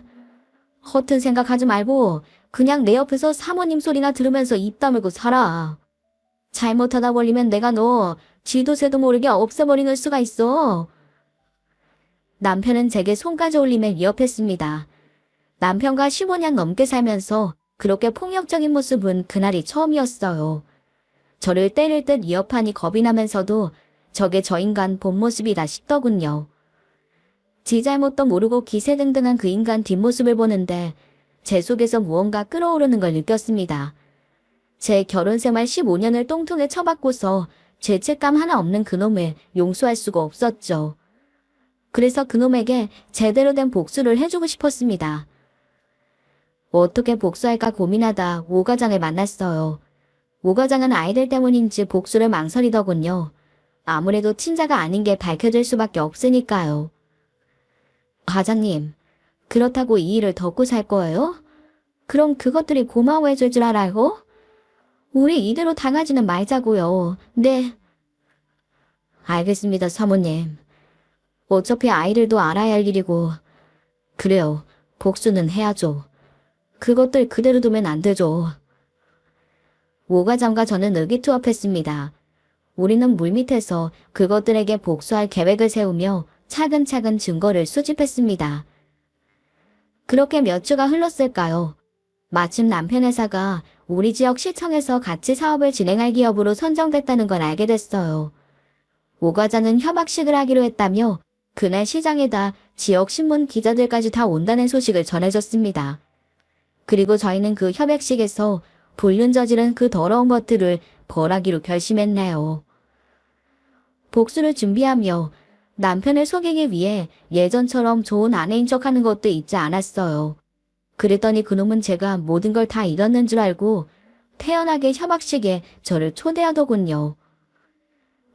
허튼 생각하지 말고 그냥 내 옆에서 사모님 소리나 들으면서 입 다물고 살아. 잘못하다 걸리면 내가 너 쥐도 새도 모르게 없애버리는 수가 있어. 남편은 제게 손까지 올리며 위협했습니다. 남편과 15년 넘게 살면서 그렇게 폭력적인 모습은 그날이 처음이었어요. 저를 때릴 듯 위협하니 겁이 나면서도 저게 저 인간 본 모습이다 싶더군요. 지 잘못도 모르고 기세등등한 그 인간 뒷모습을 보는데 제 속에서 무언가 끓어오르는 걸 느꼈습니다. 제 결혼생활 15년을 똥통에 쳐박고서 죄책감 하나 없는 그놈을 용서할 수가 없었죠. 그래서 그놈에게 제대로 된 복수를 해주고 싶었습니다. 어떻게 복수할까 고민하다 오 과장을 만났어요. 오 과장은 아이들 때문인지 복수를 망설이더군요. 아무래도 친자가 아닌 게 밝혀질 수밖에 없으니까요. 과장님, 그렇다고 이 일을 덮고 살 거예요? 그럼 그것들이 고마워해줄 줄 알아요? 우리 이대로 당하지는 말자고요. 네. 알겠습니다, 사모님. 어차피 아이들도 알아야 할 일이고. 그래요, 복수는 해야죠. 그것들 그대로 두면 안 되죠. 오 과장과 저는 의기투합했습니다. 우리는 물밑에서 그것들에게 복수할 계획을 세우며 차근차근 증거를 수집했습니다. 그렇게 몇 주가 흘렀을까요? 마침 남편 회사가 우리 지역 시청에서 같이 사업을 진행할 기업으로 선정됐다는 걸 알게 됐어요. 오 과장은 협약식을 하기로 했다며 그날 시장에다 지역 신문 기자들까지 다 온다는 소식을 전해줬습니다. 그리고 저희는 그 협약식에서 불륜 저지른 그 더러운 것들을 벌하기로 결심했네요. 복수를 준비하며 남편을 속이기 위해 예전처럼 좋은 아내인 척하는 것도 잊지 않았어요. 그랬더니 그놈은 제가 모든 걸 다 잃었는 줄 알고 태연하게 협약식에 저를 초대하더군요.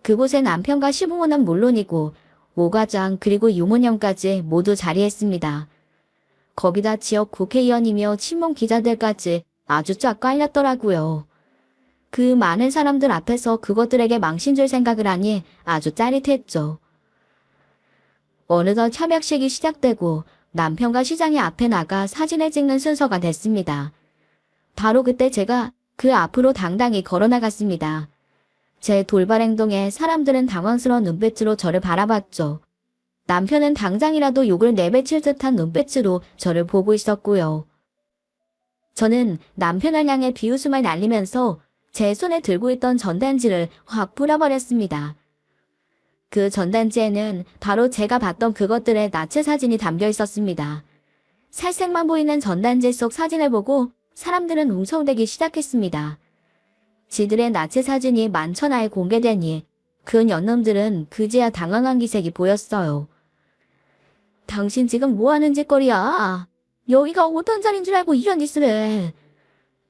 그곳에 남편과 시부모는 물론이고 오 과장 그리고 유모녀까지 모두 자리했습니다. 거기다 지역 국회의원이며 친문 기자들까지 아주 쫙 깔렸더라고요. 그 많은 사람들 앞에서 그것들에게 망신 줄 생각을 하니 아주 짜릿했죠. 어느덧 협약식이 시작되고 남편과 시장이 앞에 나가 사진을 찍는 순서가 됐습니다. 바로 그때 제가 그 앞으로 당당히 걸어나갔습니다. 제 돌발 행동에 사람들은 당황스러운 눈빛으로 저를 바라봤죠. 남편은 당장이라도 욕을 내뱉을 듯한 눈빛으로 저를 보고 있었고요. 저는 남편을 향해 비웃음을 날리면서 제 손에 들고 있던 전단지를 확 뿌려버렸습니다. 그 전단지에는 바로 제가 봤던 그것들의 나체 사진이 담겨 있었습니다. 살색만 보이는 전단지 속 사진을 보고 사람들은 웅성대기 시작했습니다. 지들의 나체 사진이 만천하에 공개되니 그 년놈들은 그제야 당황한 기색이 보였어요. 당신 지금 뭐하는 짓거리야? 여기가 어떤 자리인 줄 알고 이런 짓을 해.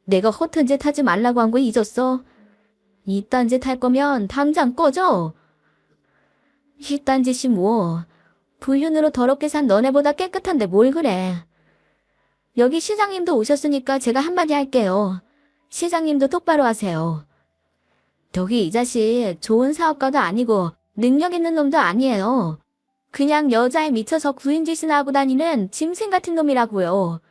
내가 허튼 짓 하지 말라고 한 거 잊었어? 이딴 짓 할 거면 당장 꺼져. 이딴 짓이 뭐. 불륜으로 더럽게 산 너네보다 깨끗한데 뭘 그래. 여기 시장님도 오셨으니까 제가 한마디 할게요. 시장님도 똑바로 하세요. 저기 이 자식 좋은 사업가도 아니고 능력 있는 놈도 아니에요. 그냥 여자에 미쳐서 구인짓이나 하고 다니는 짐승 같은 놈이라고요.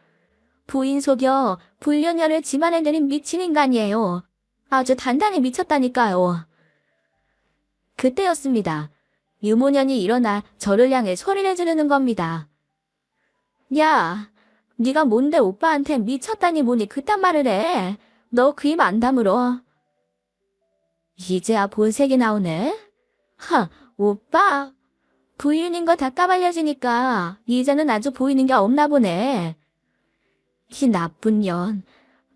부인 속여 불륜녀를 집안에 들인 미친 인간이에요. 아주 단단히 미쳤다니까요. 그때였습니다. 유모년이 일어나 저를 향해 소리를 지르는 겁니다. 야, 네가 뭔데 오빠한테 미쳤다니 뭐니 그딴 말을 해. 너 그 입 안 다물어. 이제야 본색이 나오네. 하, 오빠, 부인인 거 다 까발려지니까 이제는 아주 보이는 게 없나 보네. 이 나쁜 년,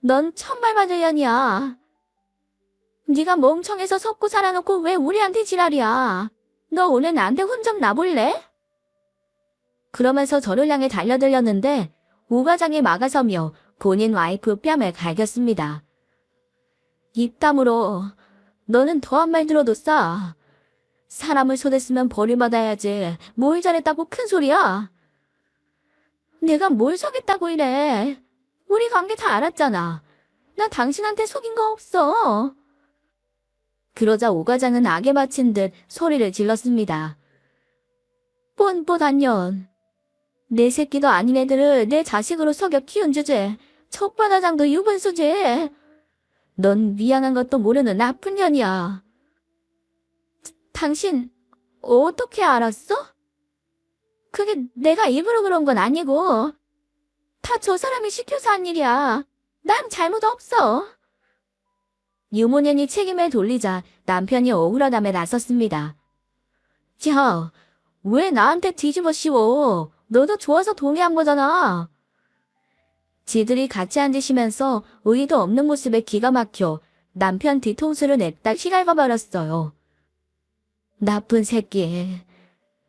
넌 천발 받을 년이야. 네가 멍청해서 속고 살아놓고 왜 우리한테 지랄이야. 너 오늘 나한테 혼 좀 나볼래? 그러면서 저를 향해 달려들렸는데 오 과장이 막아서며 본인 와이프 뺨을 갈겼습니다. 입 다물어. 너는 더한 말 들어도 싸. 사람을 손댔으면 벌을받아야지. 뭘 잘했다고 큰 소리야. 내가 뭘 속였다고 이래. 우리 관계 다 알았잖아. 나 당신한테 속인 거 없어. 그러자 오 과장은 악에 맞힌 듯 소리를 질렀습니다. 뻔뻔한 년. 내 새끼도 아닌 애들을 내 자식으로 속여 키운 주제. 척바다장도 유분수지. 넌 미안한 것도 모르는 나쁜 년이야. 당신 어떻게 알았어? 그게 내가 일부러 그런 건 아니고 다 저 사람이 시켜서 한 일이야. 난 잘못 없어. 유모년이 책임을 돌리자 남편이 억울하다며 나섰습니다. 야, 왜 나한테 뒤집어 씌워? 너도 좋아서 동의한 거잖아. 지들이 같이 앉으시면서 의의도 없는 모습에 기가 막혀 남편 뒤통수를 냈다 휘갈아버렸어요. 나쁜 새끼.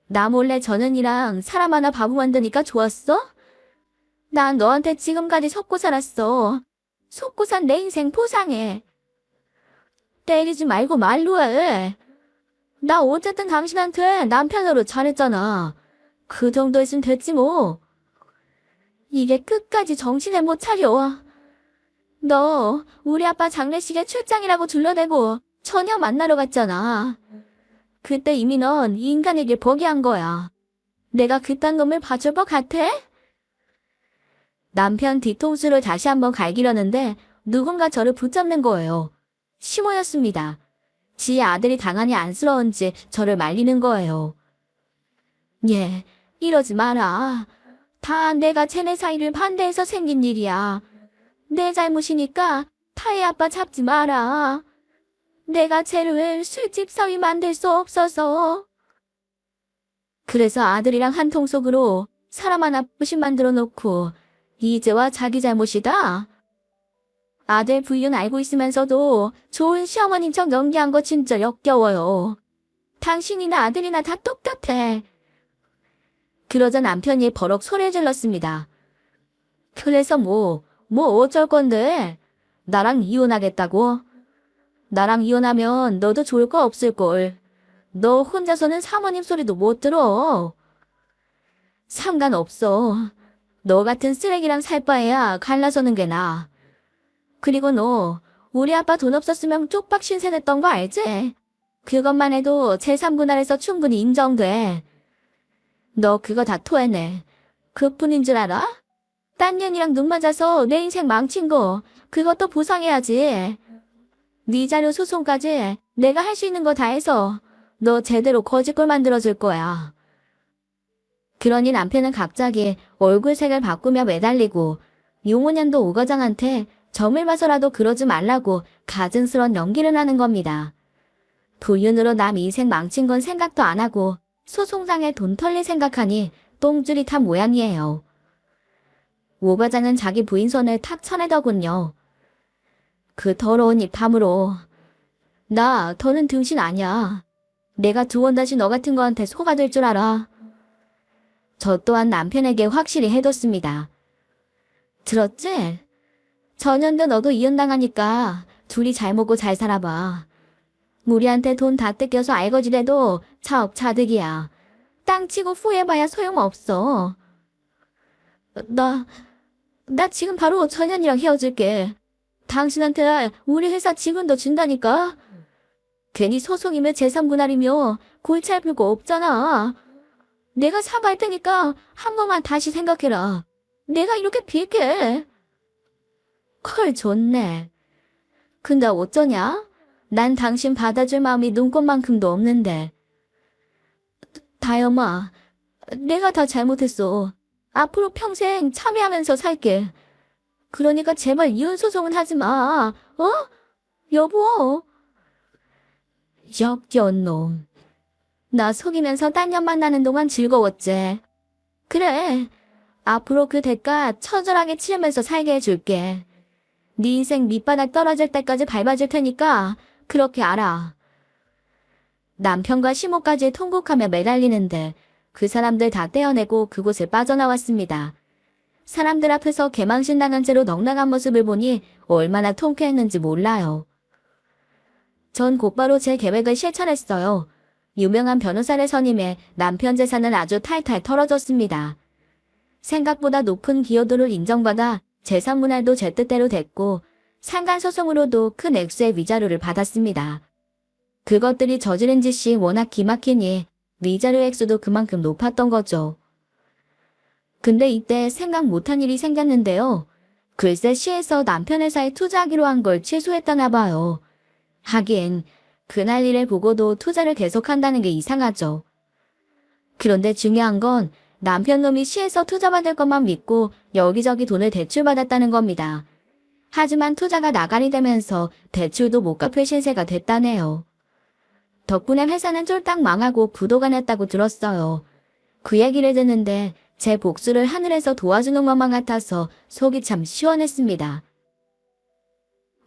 나 몰래 전은이랑 사람 하나 바보 만드니까 좋았어? 난 너한테 지금까지 속고 살았어. 속고 산 내 인생 포상해. 때리지 말고 말로 해. 나 어쨌든 당신한테 남편으로 잘했잖아. 그 정도 했으면 됐지 뭐. 이게 끝까지 정신을 못 차려. 너 우리 아빠 장례식에 출장이라고 둘러대고 처녀 만나러 갔잖아. 그때 이미 넌 인간의 길 포기한 거야. 내가 그딴 놈을 봐줄 것 같아? 남편 뒤통수를 다시 한번 갈기려는데 누군가 저를 붙잡는 거예요. 시모였습니다. 지 아들이 당하니 안쓰러운지 저를 말리는 거예요. 예, 이러지 마라. 다 내가 쟤네 사이를 반대해서 생긴 일이야. 내 잘못이니까 타의 아빠 잡지 마라. 내가 쟤를 술집 사위 만들 수 없어서. 그래서 아들이랑 한통 속으로 사람 하나 부심 만들어 놓고 이제와 자기 잘못이다. 아들 부인 알고 있으면서도 좋은 시어머님 척 연기한 거 진짜 역겨워요. 당신이나 아들이나 다 똑같아. 그러자 남편이 버럭 소리를 질렀습니다. 그래서 뭐 어쩔 건데? 나랑 이혼하겠다고? 나랑 이혼하면 너도 좋을 거 없을걸. 너 혼자서는 사모님 소리도 못 들어. 상관없어. 너 같은 쓰레기랑 살 바에야 갈라서는 게 나아. 그리고 너 우리 아빠 돈 없었으면 쪽박 신세냈던 거 알지? 그것만 해도 제3분할에서 충분히 인정돼. 너 그거 다 토해내. 그뿐인 줄 알아? 딴 년이랑 눈 맞아서 내 인생 망친 거 그것도 보상해야지. 네 자료 소송까지 내가 할 수 있는 거 다 해서 너 제대로 거지꼴 만들어줄 거야. 그러니 남편은 갑자기 얼굴색을 바꾸며 매달리고 용호년도 오 과장한테 점을 봐서라도 그러지 말라고 가증스러운 연기를 하는 겁니다. 불륜으로 남 인생 망친 건 생각도 안 하고 소송장에 돈 털릴 생각하니 똥줄이 탄 모양이에요. 오 과장은 자기 부인 손을 탁 쳐내더군요. 그 더러운 입 다물어. 나 더는 등신 아니야. 내가 두 번 다시 너 같은 거한테 소가 될 줄 알아. 저 또한 남편에게 확실히 해뒀습니다. 들었지? 전현도 너도 이혼당하니까 둘이 잘 먹고 잘 살아봐. 우리한테 돈 다 뜯겨서 알거지돼도 차업차득이야. 땅 치고 후회해봐야 소용없어. 나 지금 바로 전현이랑 헤어질게. 당신한테 우리 회사 지분도 준다니까. 괜히 소송이면 제3분할이며 골치 아플 거 없잖아. 내가 사과할 테니까 한 번만 다시 생각해라. 내가 이렇게 빌게. 헐 좋네. 근데 어쩌냐? 난 당신 받아줄 마음이 눈꽃만큼도 없는데. 다영아, 내가 다 잘못했어. 앞으로 평생 참여하면서 살게. 그러니까 제발 이혼 소송은 하지 마. 어? 여보. 역겨운 놈. 나 속이면서 딴 년 만나는 동안 즐거웠지. 그래. 앞으로 그 대가 처절하게 치르면서 살게 해줄게. 네 인생 밑바닥 떨어질 때까지 밟아줄 테니까 그렇게 알아. 남편과 시모까지 통곡하며 매달리는데 그 사람들 다 떼어내고 그곳을 빠져나왔습니다. 사람들 앞에서 개망신당한 채로 넉나간 모습을 보니 얼마나 통쾌했는지 몰라요. 전 곧바로 제 계획을 실천했어요. 유명한 변호사를 선임해 남편 재산은 아주 탈탈 털어줬습니다. 생각보다 높은 기여도를 인정받아 재산 분할도 제 뜻대로 됐고 상간소송으로도 큰 액수의 위자료를 받았습니다. 그것들이 저지른 짓이 워낙 기막히니 위자료 액수도 그만큼 높았던 거죠. 근데 이때 생각 못한 일이 생겼는데요. 글쎄 시에서 남편 회사에 투자하기로 한 걸 취소했다나 봐요. 하긴 그날 일을 보고도 투자를 계속한다는 게 이상하죠. 그런데 중요한 건 남편 놈이 시에서 투자받을 것만 믿고 여기저기 돈을 대출받았다는 겁니다. 하지만 투자가 나가리 되면서 대출도 못 갚을 신세가 됐다네요. 덕분에 회사는 쫄딱 망하고 부도가 났다고 들었어요. 그 얘기를 듣는데 제 복수를 하늘에서 도와주는 것만 같아서 속이 참 시원했습니다.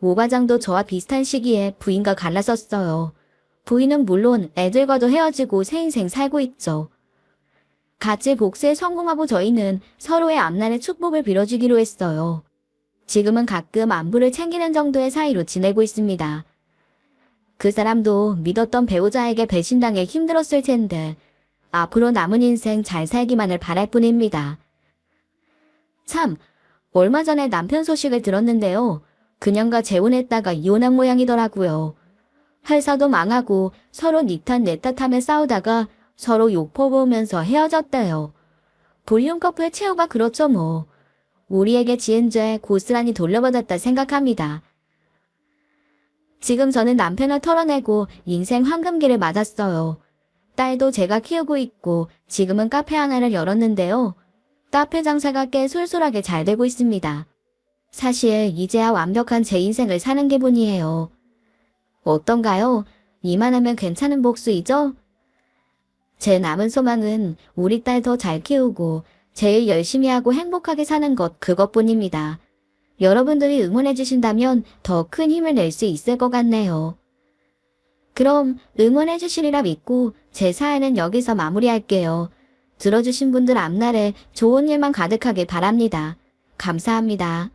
오 과장도 저와 비슷한 시기에 부인과 갈라섰어요. 부인은 물론 애들과도 헤어지고 새 인생 살고 있죠. 같이 복수에 성공하고 저희는 서로의 앞날의 축복을 빌어주기로 했어요. 지금은 가끔 안부를 챙기는 정도의 사이로 지내고 있습니다. 그 사람도 믿었던 배우자에게 배신당해 힘들었을 텐데 앞으로 남은 인생 잘 살기만을 바랄 뿐입니다. 참, 얼마 전에 남편 소식을 들었는데요. 그년과 재혼했다가 이혼한 모양이더라고요. 회사도 망하고 서로 니 탓 내 탓하며 싸우다가 서로 욕 퍼부으면서 헤어졌대요. 불륜 커플 최후가 그렇죠 뭐. 우리에게 지은 죄 고스란히 돌려받았다 생각합니다. 지금 저는 남편을 털어내고 인생 황금기를 맞았어요. 딸도 제가 키우고 있고 지금은 카페 하나를 열었는데요. 카페 장사가 꽤 솔솔하게 잘 되고 있습니다. 사실 이제야 완벽한 제 인생을 사는 기분이에요. 어떤가요? 이만하면 괜찮은 복수이죠? 제 남은 소망은 우리 딸 더 잘 키우고 제일 열심히 하고 행복하게 사는 것 그것뿐입니다. 여러분들이 응원해 주신다면 더 큰 힘을 낼 수 있을 것 같네요. 그럼 응원해 주시리라 믿고 제 사연은 여기서 마무리할게요. 들어주신 분들 앞날에 좋은 일만 가득하길 바랍니다. 감사합니다.